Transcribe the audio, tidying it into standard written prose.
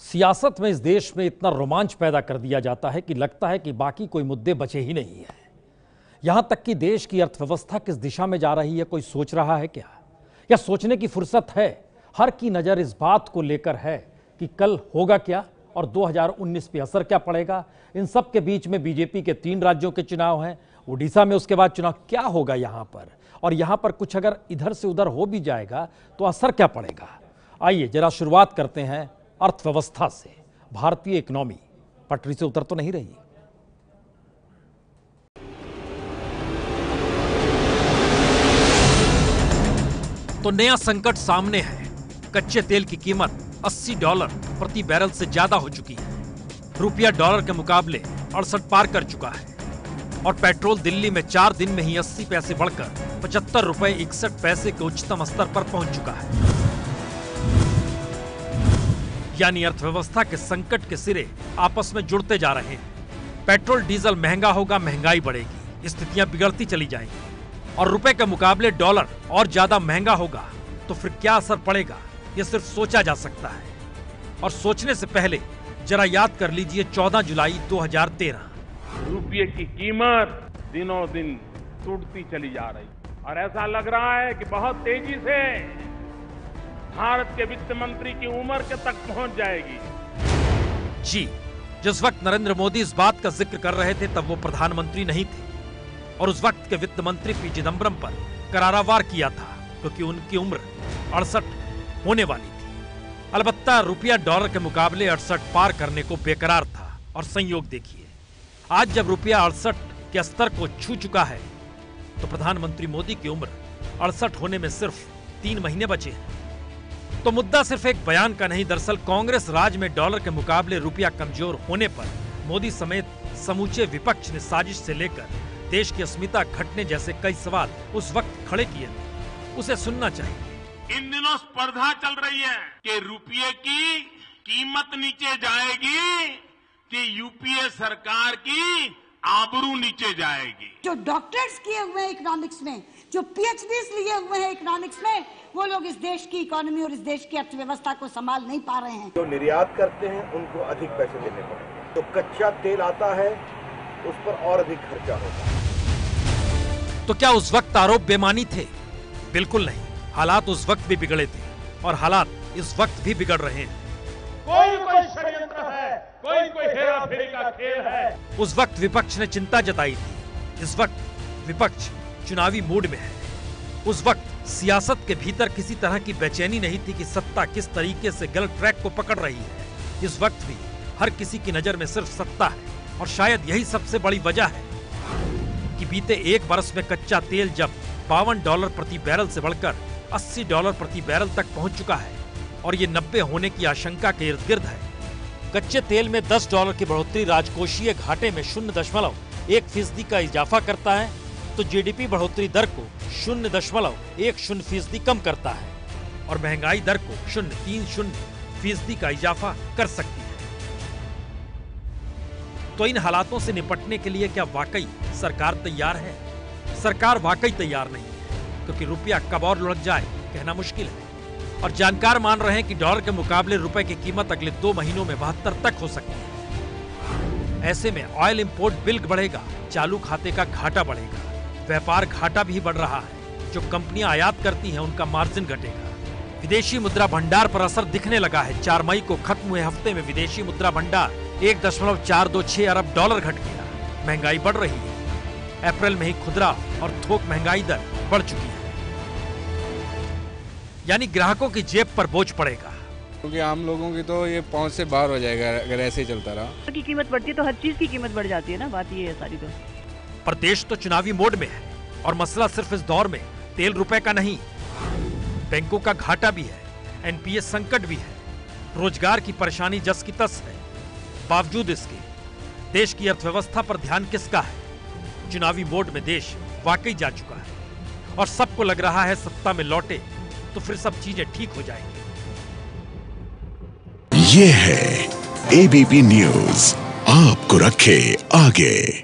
सियासत में इस देश में इतना रोमांच पैदा कर दिया जाता है कि लगता है कि बाकी कोई मुद्दे बचे ही नहीं है। यहां तक कि देश की अर्थव्यवस्था किस दिशा में जा रही है कोई सोच रहा है क्या, या सोचने की फुर्सत है? हर की नजर इस बात को लेकर है कि कल होगा क्या और 2019 पे असर क्या पड़ेगा। इन सब के बीच में बीजेपी के 3 राज्यों के चुनाव हैं, उड़ीसा में उसके बाद चुनाव। क्या होगा यहां पर, और यहां पर कुछ अगर इधर से उधर हो भी जाएगा तो असर क्या पड़ेगा? आइए जरा शुरुआत करते हैं अर्थव्यवस्था से। भारतीय इकोनॉमी पटरी से उतर तो नहीं रही। तो नया संकट सामने है। कच्चे तेल की कीमत $80 प्रति बैरल से ज्यादा हो चुकी है। रुपया डॉलर के मुकाबले 68 पार कर चुका है और पेट्रोल दिल्ली में 4 दिन में ही 80 पैसे बढ़कर ₹75.61 के उच्चतम स्तर पर पहुंच चुका है। यानी अर्थव्यवस्था के संकट के सिरे आपस में जुड़ते जा रहे हैं। पेट्रोल डीजल महंगा होगा, महंगाई बढ़ेगी, स्थितियां बिगड़ती चली जाएंगी और रुपए के मुकाबले डॉलर और ज्यादा महंगा होगा तो फिर क्या असर पड़ेगा, यह सिर्फ सोचा जा सकता है। और सोचने से पहले जरा याद कर लीजिए 14 जुलाई 2013। रुपये की कीमत दिनों दिन टूटती चली जा रही और ऐसा लग रहा है कि बहुत तेजी से भारत के वित्त मंत्री की उम्र के तक पहुंच जाएगी। जी, जिस वक्त नरेंद्र मोदी इस बात का जिक्र कर रहे थे तब वो प्रधानमंत्री नहीं थे और उस वक्त के वित्त मंत्री पी चिदंबरम पर करारा वार किया था क्योंकि उनकी उम्र 68 होने वाली थी। अलबत्ता रुपया डॉलर के मुकाबले 68 पार करने को बेकरार था और संयोग देखिए, आज जब रुपया 68 के स्तर को छू चुका है तो प्रधानमंत्री मोदी की उम्र 68 होने में सिर्फ 3 महीने बचे हैं। तो मुद्दा सिर्फ एक बयान का नहीं, दरअसल कांग्रेस राज में डॉलर के मुकाबले रुपया कमजोर होने पर मोदी समेत समूचे विपक्ष ने साजिश से लेकर देश की अस्मिता घटने जैसे कई सवाल उस वक्त खड़े किए थे। उसे सुनना चाहिए। इन दिनों स्पर्धा चल रही है कि रुपये की कीमत नीचे जाएगी कि यूपीए सरकार की आबरू नीचे जाएगी। जो डॉक्टरेट्स किए हुए हैं इकोनॉमिक्स में, जो पीएचडीज लिए हुए हैं इकोनॉमिक्स में, वो लोग इस देश की इकोनॉमी और इस देश की अर्थव्यवस्था को संभाल नहीं पा रहे हैं। जो निर्यात करते हैं उनको अधिक पैसे देने पड़ते हैं, तो कच्चा तेल आता है उस पर और अधिक खर्चा होता है। तो क्या उस वक्त आरोप बेमानी थे? बिल्कुल नहीं। हालात उस वक्त भी बिगड़े थे और हालात इस वक्त भी बिगड़ रहे हैं। कोई षड्यंत्र है, कोई हेरा फेरी का खेल है। उस वक्त विपक्ष ने चिंता जताई थी, इस वक्त विपक्ष चुनावी मूड में है। उस वक्त सियासत के भीतर किसी तरह की बेचैनी नहीं थी कि सत्ता किस तरीके से गलत ट्रैक को पकड़ रही है। इस वक्त भी हर किसी की नजर में सिर्फ सत्ता है और शायद यही सबसे बड़ी वजह है कि बीते 1 वर्ष में कच्चा तेल जब $52 प्रति बैरल से बढ़कर $80 प्रति बैरल तक पहुंच चुका है और ये 90 होने की आशंका के इर्द गिर्द है। कच्चे तेल में $10 की बढ़ोतरी राजकोषीय घाटे में 0.1% का इजाफा करता है तो जीडीपी बढ़ोतरी दर को 0.10% कम करता है और महंगाई दर को 0.30% का इजाफा कर सकती है। तो इन हालातों से निपटने के लिए क्या वाकई सरकार तैयार है? सरकार वाकई तैयार नहीं है क्योंकि रुपया कब और लुढ़क जाए कहना मुश्किल है और जानकार मान रहे हैं कि डॉलर के मुकाबले रुपए की कीमत अगले 2 महीनों में 72 तक हो सकती है। ऐसे में ऑयल इंपोर्ट बिल बढ़ेगा, चालू खाते का घाटा बढ़ेगा, व्यापार घाटा भी बढ़ रहा है। जो कंपनियां आयात करती हैं उनका मार्जिन घटेगा। विदेशी मुद्रा भंडार पर असर दिखने लगा है। 4 मई को खत्म हुए हफ्ते में विदेशी मुद्रा भंडार $1.426 अरब घट गया। महंगाई बढ़ रही है। अप्रैल में ही खुदरा और थोक महंगाई दर बढ़ चुकी है, यानी ग्राहकों की जेब पर बोझ पड़ेगा। क्योंकि आम लोगों की तो ये पहुंच से बाहर हो जाएगा अगर ऐसे ही चलता रहा। की कीमत बढ़ती है तो हर चीज की कीमत बढ़ जाती है ना, बात ये है सारी। तो पर देश तो चुनावी मोड में है और मसला सिर्फ इस दौर में तेल रुपए का नहीं, बैंकों का घाटा भी है, एनपीए संकट भी है, रोजगार की परेशानी जस की तस है। बावजूद इसके देश की अर्थव्यवस्था पर ध्यान किसका है? चुनावी मोड में देश वाकई जा चुका है और सबको लग रहा है सत्ता में लौटे तो फिर सब चीजें ठीक हो जाएंगी। ये है एबीपी न्यूज, आपको रखे आगे।